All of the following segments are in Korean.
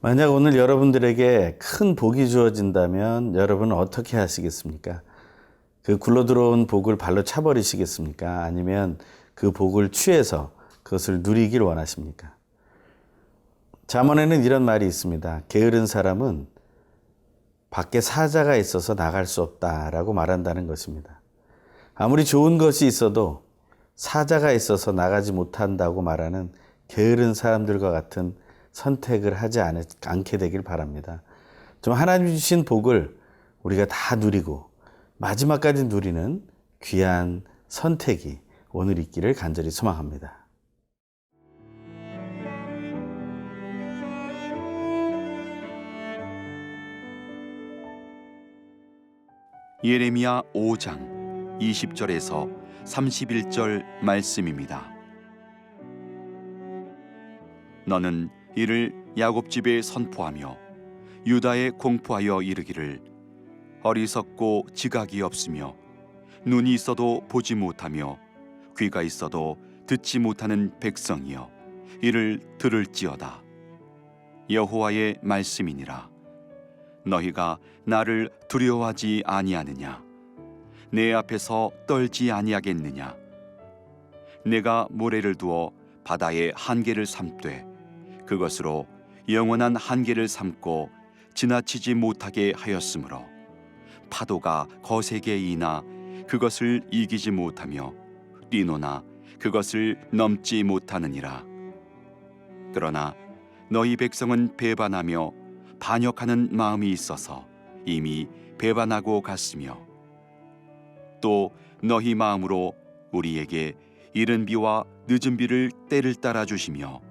만약 오늘 여러분들에게 큰 복이 주어진다면 여러분은 어떻게 하시겠습니까? 그 굴러들어온 복을 발로 차버리시겠습니까? 아니면 그 복을 취해서 그것을 누리길 원하십니까? 잠언에는 이런 말이 있습니다. 게으른 사람은 밖에 사자가 있어서 나갈 수 없다라고 말한다는 것입니다. 아무리 좋은 것이 있어도 사자가 있어서 나가지 못한다고 말하는 게으른 사람들과 같은 선택을 하지 않게 되길 바랍니다. 좀 하나님 주신 복을 우리가 다 누리고 마지막까지 누리는 귀한 선택이 오늘 있기를 간절히 소망합니다. 예레미야 5장 20절에서 31절 말씀입니다. 너는 이를 야곱 집에 선포하며 유다에 공포하여 이르기를 어리석고 지각이 없으며 눈이 있어도 보지 못하며 귀가 있어도 듣지 못하는 백성이여 이를 들을지어다. 여호와의 말씀이니라. 너희가 나를 두려워하지 아니하느냐? 내 앞에서 떨지 아니하겠느냐? 내가 모래를 두어 바다의 한계를 삼되 그것으로 영원한 한계를 삼고 지나치지 못하게 하였으므로 파도가 거세게 이나 그것을 이기지 못하며 뛰노나 그것을 넘지 못하느니라. 그러나 너희 백성은 배반하며 반역하는 마음이 있어서 이미 배반하고 갔으며 또 너희 마음으로 우리에게 이른 비와 늦은 비를 때를 따라 주시며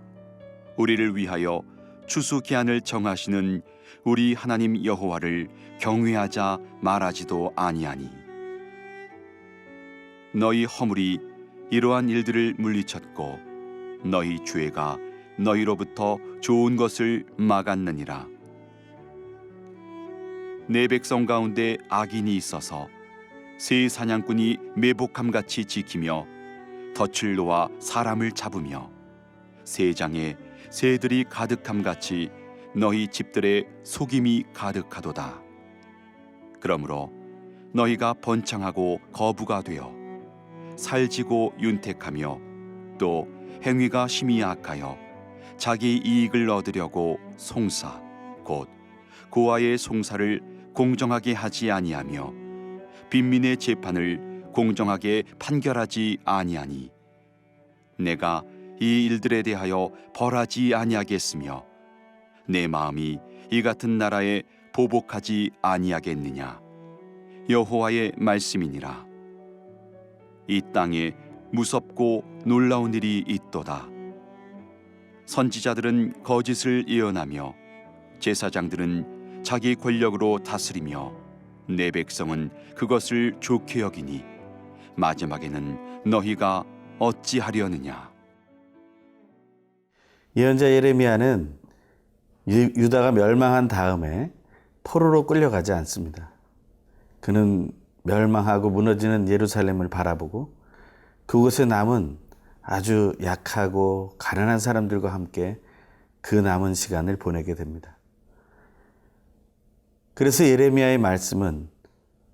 우리를 위하여 추수 기한을 정하시는 우리 하나님 여호와를 경외하자 말하지도 아니하니 너희 허물이 이러한 일들을 물리쳤고 너희 죄가 너희로부터 좋은 것을 막았느니라. 내 백성 가운데 악인이 있어서 새 사냥꾼이 매복함같이 지키며 덫을 놓아 사람을 잡으며 새장에 새들이 가득함같이 너희 집들의 속임이 가득하도다. 그러므로 너희가 번창하고 거부가 되어 살지고 윤택하며 또 행위가 심히 악하여 자기 이익을 얻으려고 송사 곧 고아의 송사를 공정하게 하지 아니하며 빈민의 재판을 공정하게 판결하지 아니하니 내가 이 일들에 대하여 벌하지 아니하겠으며 내 마음이 이 같은 나라에 보복하지 아니하겠느냐? 여호와의 말씀이니라. 이 땅에 무섭고 놀라운 일이 있도다. 선지자들은 거짓을 예언하며 제사장들은 자기 권력으로 다스리며 내 백성은 그것을 좋게 여기니 마지막에는 너희가 어찌하려느냐? 예언자 예레미야는 유다가 멸망한 다음에 포로로 끌려가지 않습니다. 그는 멸망하고 무너지는 예루살렘을 바라보고 그곳에 남은 아주 약하고 가난한 사람들과 함께 그 남은 시간을 보내게 됩니다. 그래서 예레미야의 말씀은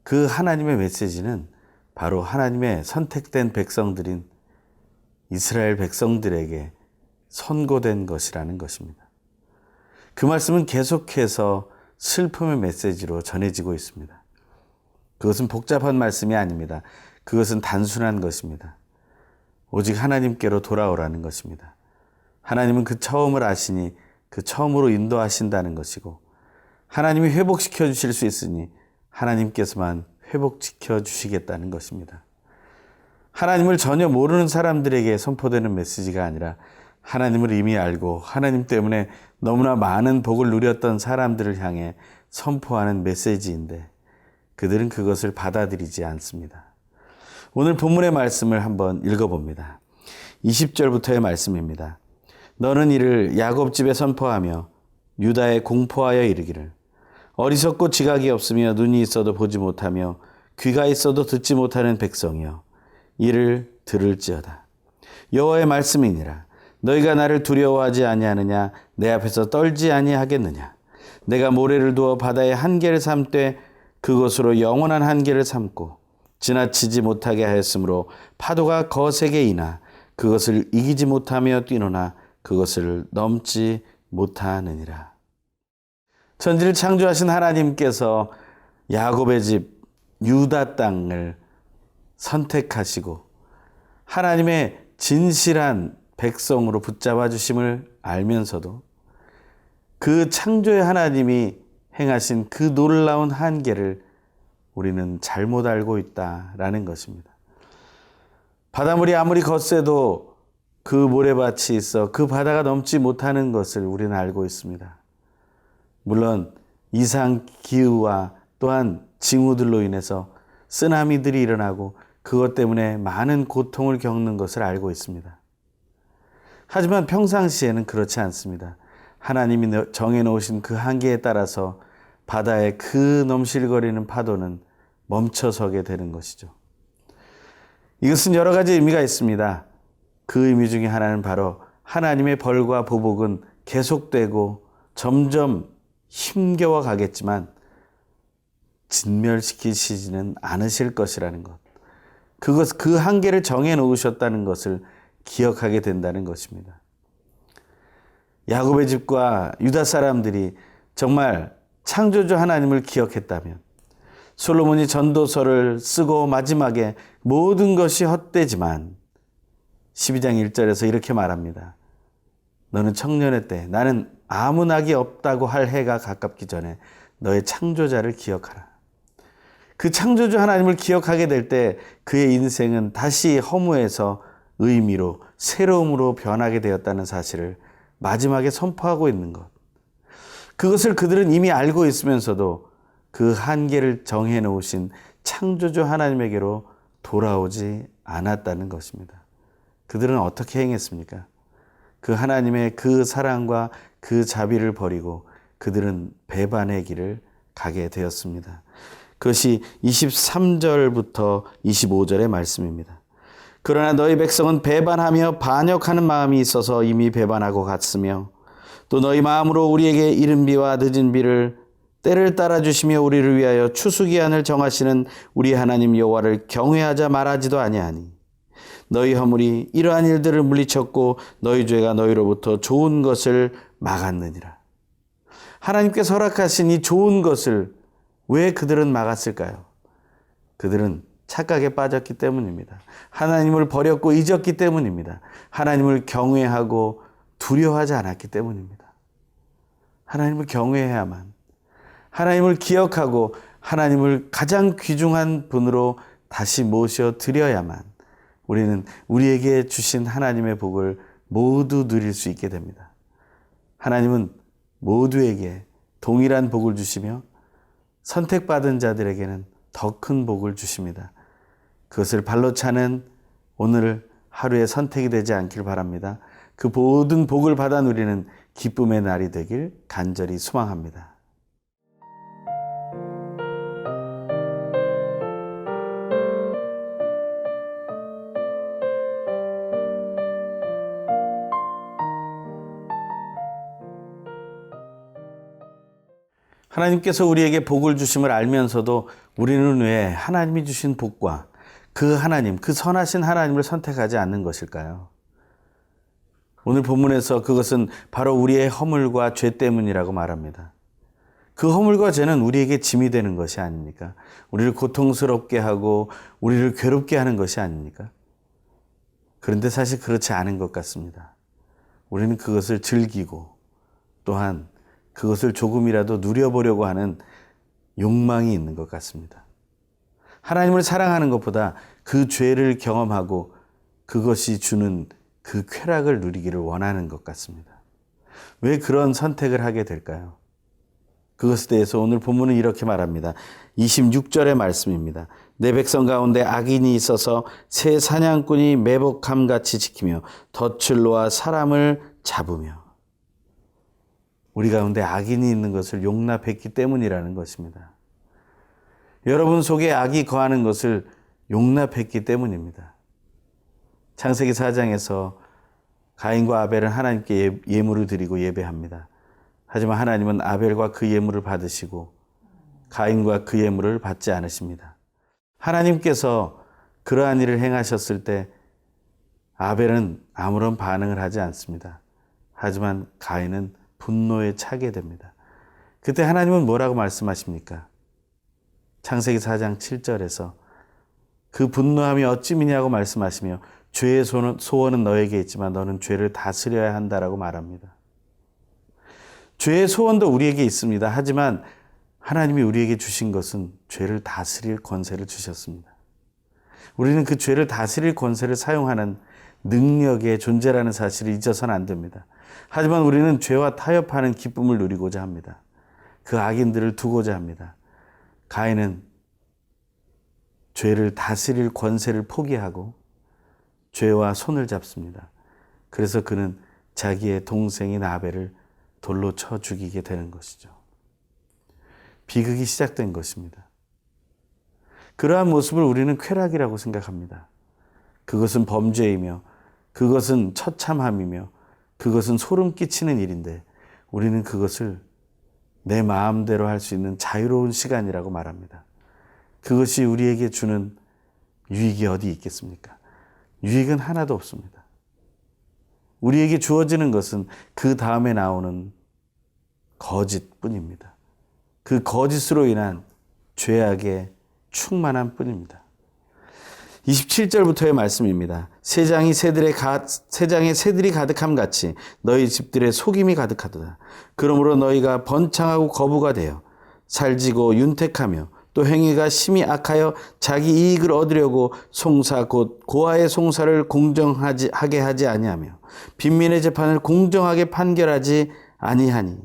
그 하나님의 메시지는 바로 하나님의 선택된 백성들인 이스라엘 백성들에게 선고된 것이라는 것입니다. 그 말씀은 계속해서 슬픔의 메시지로 전해지고 있습니다. 그것은 복잡한 말씀이 아닙니다. 그것은 단순한 것입니다. 오직 하나님께로 돌아오라는 것입니다. 하나님은 그 처음을 아시니 그 처음으로 인도하신다는 것이고 하나님이 회복시켜 주실 수 있으니 하나님께서만 회복시켜 주시겠다는 것입니다. 하나님을 전혀 모르는 사람들에게 선포되는 메시지가 아니라 하나님을 이미 알고 하나님 때문에 너무나 많은 복을 누렸던 사람들을 향해 선포하는 메시지인데 그들은 그것을 받아들이지 않습니다. 오늘 본문의 말씀을 한번 읽어봅니다. 20절부터의 말씀입니다. 너는 이를 야곱 집에 선포하며 유다에 공포하여 이르기를 어리석고 지각이 없으며 눈이 있어도 보지 못하며 귀가 있어도 듣지 못하는 백성이여 이를 들을지어다. 여호와의 말씀이니라. 너희가 나를 두려워하지 아니하느냐? 내 앞에서 떨지 아니하겠느냐? 내가 모래를 두어 바다의 한계를 삼되 그것으로 영원한 한계를 삼고 지나치지 못하게 하였으므로 파도가 거세게 이나 그것을 이기지 못하며 뛰노나 그것을 넘지 못하느니라. 천지를 창조하신 하나님께서 야곱의 집 유다 땅을 선택하시고 하나님의 진실한 백성으로 붙잡아 주심을 알면서도 그 창조의 하나님이 행하신 그 놀라운 한계를 우리는 잘못 알고 있다라는 것입니다. 바닷물이 아무리 거세도 그 모래밭이 있어 그 바다가 넘지 못하는 것을 우리는 알고 있습니다. 물론 이상 기후와 또한 징후들로 인해서 쓰나미들이 일어나고 그것 때문에 많은 고통을 겪는 것을 알고 있습니다. 하지만 평상시에는 그렇지 않습니다. 하나님이 정해놓으신 그 한계에 따라서 바다의 그 넘실거리는 파도는 멈춰서게 되는 것이죠. 이것은 여러 가지 의미가 있습니다. 그 의미 중에 하나는 바로 하나님의 벌과 보복은 계속되고 점점 힘겨워 가겠지만 진멸시키시지는 않으실 것이라는 것. 그 한계를 정해 놓으셨다는 것을 기억하게 된다는 것입니다. 야곱의 집과 유다 사람들이 정말 창조주 하나님을 기억했다면 솔로몬이 전도서를 쓰고 마지막에 모든 것이 헛되지만 12장 1절에서 이렇게 말합니다. 너는 청년의 때 나는 아무 낙이 없다고 할 해가 가깝기 전에 너의 창조자를 기억하라. 그 창조주 하나님을 기억하게 될 때 그의 인생은 다시 허무에서 의미로 새로움으로 변하게 되었다는 사실을 마지막에 선포하고 있는 것. 그것을 그들은 이미 알고 있으면서도 그 한계를 정해 놓으신 창조주 하나님에게로 돌아오지 않았다는 것입니다. 그들은 어떻게 행했습니까? 그 하나님의 그 사랑과 그 자비를 버리고 그들은 배반의 길을 가게 되었습니다. 그것이 23절부터 25절의 말씀입니다. 그러나 너희 백성은 배반하며 반역하는 마음이 있어서 이미 배반하고 갔으며 또 너희 마음으로 우리에게 이른 비와 늦은 비를 때를 따라 주시며 우리를 위하여 추수기한을 정하시는 우리 하나님 여호와를 경외하자 말하지도 아니하니 너희 허물이 이러한 일들을 물리쳤고 너희 죄가 너희로부터 좋은 것을 막았느니라. 하나님께서 허락하신 이 좋은 것을 왜 그들은 막았을까요? 그들은 착각에 빠졌기 때문입니다. 하나님을 버렸고 잊었기 때문입니다. 하나님을 경외하고 두려워하지 않았기 때문입니다. 하나님을 경외해야만, 하나님을 기억하고 하나님을 가장 귀중한 분으로 다시 모셔 드려야만 우리는 우리에게 주신 하나님의 복을 모두 누릴 수 있게 됩니다. 하나님은 모두에게 동일한 복을 주시며 선택받은 자들에게는 더 큰 복을 주십니다. 그것을 발로 차는 오늘 하루의 선택이 되지 않길 바랍니다. 그 모든 복을 받아 누리는 기쁨의 날이 되길 간절히 소망합니다. 하나님께서 우리에게 복을 주심을 알면서도 우리는 왜 하나님이 주신 복과 그 하나님, 그 선하신 하나님을 선택하지 않는 것일까요? 오늘 본문에서 그것은 바로 우리의 허물과 죄 때문이라고 말합니다. 그 허물과 죄는 우리에게 짐이 되는 것이 아닙니까? 우리를 고통스럽게 하고 우리를 괴롭게 하는 것이 아닙니까? 그런데 사실 그렇지 않은 것 같습니다. 우리는 그것을 즐기고 또한 그것을 조금이라도 누려보려고 하는 욕망이 있는 것 같습니다. 하나님을 사랑하는 것보다 그 죄를 경험하고 그것이 주는 그 쾌락을 누리기를 원하는 것 같습니다. 왜 그런 선택을 하게 될까요? 그것에 대해서 오늘 본문은 이렇게 말합니다. 26절의 말씀입니다. 내 백성 가운데 악인이 있어서 새 사냥꾼이 매복함같이 지키며 덫을 놓아 사람을 잡으며 우리 가운데 악인이 있는 것을 용납했기 때문이라는 것입니다. 여러분 속에 악이 거하는 것을 용납했기 때문입니다. 창세기 4장에서 가인과 아벨은 하나님께 예물을 드리고 예배합니다. 하지만 하나님은 아벨과 그 예물을 받으시고 가인과 그 예물을 받지 않으십니다. 하나님께서 그러한 일을 행하셨을 때 아벨은 아무런 반응을 하지 않습니다. 하지만 가인은 분노에 차게 됩니다. 그때 하나님은 뭐라고 말씀하십니까? 창세기 4장 7절에서 그 분노함이 어찌미냐고 말씀하시며 죄의 소원은 너에게 있지만 너는 죄를 다스려야 한다라고 말합니다. 죄의 소원도 우리에게 있습니다. 하지만 하나님이 우리에게 주신 것은 죄를 다스릴 권세를 주셨습니다. 우리는 그 죄를 다스릴 권세를 사용하는 능력의 존재라는 사실을 잊어서는 안 됩니다. 하지만 우리는 죄와 타협하는 기쁨을 누리고자 합니다. 그 악인들을 두고자 합니다. 가인은 죄를 다스릴 권세를 포기하고 죄와 손을 잡습니다. 그래서 그는 자기의 동생인 아벨을 돌로 쳐 죽이게 되는 것이죠. 비극이 시작된 것입니다. 그러한 모습을 우리는 쾌락이라고 생각합니다. 그것은 범죄이며 그것은 처참함이며 그것은 소름 끼치는 일인데 우리는 그것을 내 마음대로 할 수 있는 자유로운 시간이라고 말합니다. 그것이 우리에게 주는 유익이 어디 있겠습니까? 유익은 하나도 없습니다. 우리에게 주어지는 것은 그 다음에 나오는 거짓뿐입니다. 그 거짓으로 인한 죄악의 충만함 뿐입니다. 27절부터의 말씀입니다. 세장에 새들이 가득함 같이 너희 집들의 속임이 가득하도다. 그러므로 너희가 번창하고 거부가 되어 살지고 윤택하며 또 행위가 심히 악하여 자기 이익을 얻으려고 송사 곧 고아의 송사를 공정하게 하지 아니하며 빈민의 재판을 공정하게 판결하지 아니하니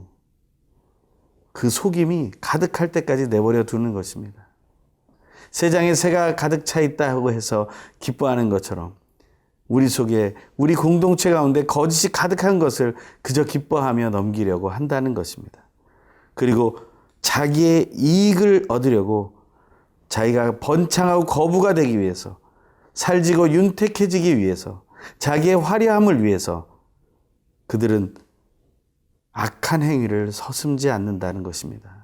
그 속임이 가득할 때까지 내버려 두는 것입니다. 세장에 새가 가득 차 있다고 해서 기뻐하는 것처럼 우리 속에 우리 공동체 가운데 거짓이 가득한 것을 그저 기뻐하며 넘기려고 한다는 것입니다. 그리고 자기의 이익을 얻으려고 자기가 번창하고 거부가 되기 위해서 살지고 윤택해지기 위해서 자기의 화려함을 위해서 그들은 악한 행위를 서슴지 않는다는 것입니다.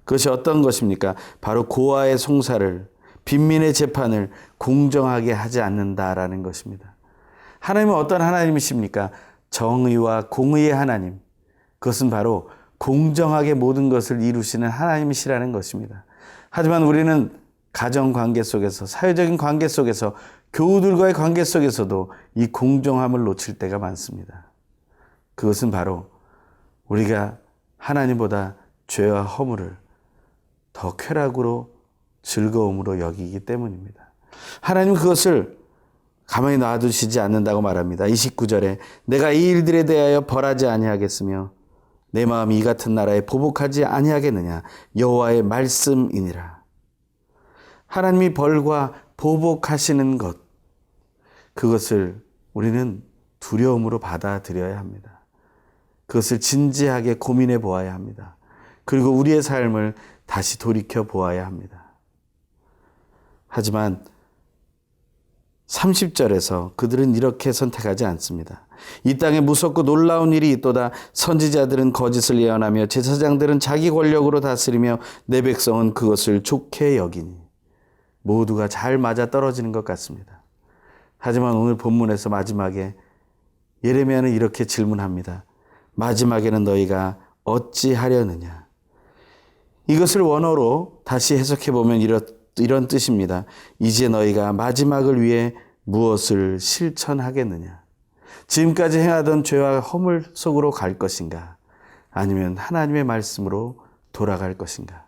그것이 어떤 것입니까? 바로 고아의 송사를 빈민의 재판을 공정하게 하지 않는다라는 것입니다. 하나님은 어떤 하나님이십니까? 정의와 공의의 하나님. 그것은 바로 공정하게 모든 것을 이루시는 하나님이시라는 것입니다. 하지만 우리는 가정관계 속에서 사회적인 관계 속에서 교우들과의 관계 속에서도 이 공정함을 놓칠 때가 많습니다. 그것은 바로 우리가 하나님보다 죄와 허물을 더 쾌락으로 즐거움으로 여기기 때문입니다. 하나님은 그것을 가만히 놔두시지 않는다고 말합니다. 29절에 내가 이 일들에 대하여 벌하지 아니하겠으며 내 마음이 이 같은 나라에 보복하지 아니하겠느냐 여호와의 말씀이니라. 하나님이 벌과 보복하시는 것 그것을 우리는 두려움으로 받아들여야 합니다. 그것을 진지하게 고민해 보아야 합니다. 그리고 우리의 삶을 다시 돌이켜 보아야 합니다. 하지만 30절에서 그들은 이렇게 선택하지 않습니다. 이 땅에 무섭고 놀라운 일이 있도다. 선지자들은 거짓을 예언하며 제사장들은 자기 권력으로 다스리며 내 백성은 그것을 좋게 여기니. 모두가 잘 맞아 떨어지는 것 같습니다. 하지만 오늘 본문에서 마지막에 예레미야는 이렇게 질문합니다. 마지막에는 너희가 어찌하려느냐. 이것을 원어로 다시 해석해 보면 이런 뜻입니다. 이제 너희가 마지막을 위해 무엇을 실천하겠느냐. 지금까지 행하던 죄와 허물 속으로 갈 것인가? 아니면 하나님의 말씀으로 돌아갈 것인가?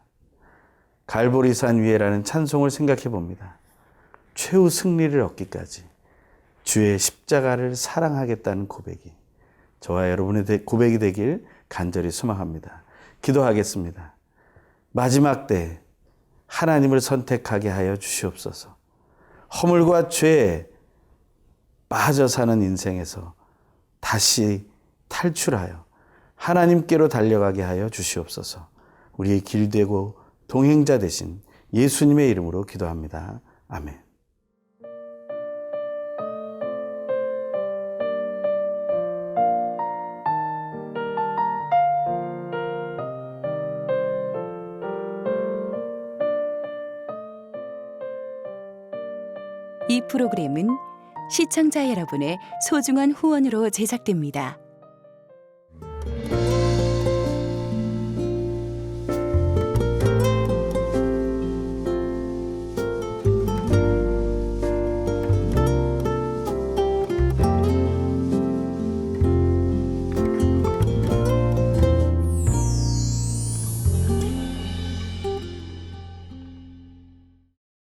갈보리산 위에라는 찬송을 생각해 봅니다. 최후 승리를 얻기까지 주의 십자가를 사랑하겠다는 고백이 저와 여러분의 고백이 되길 간절히 소망합니다. 기도하겠습니다. 마지막 때 하나님을 선택하게 하여 주시옵소서. 허물과 죄에 빠져 사는 인생에서 다시 탈출하여 하나님께로 달려가게 하여 주시옵소서. 우리의 길되고 동행자 되신 예수님의 이름으로 기도합니다. 아멘. 이 프로그램은 시청자 여러분의 소중한 후원으로 제작됩니다.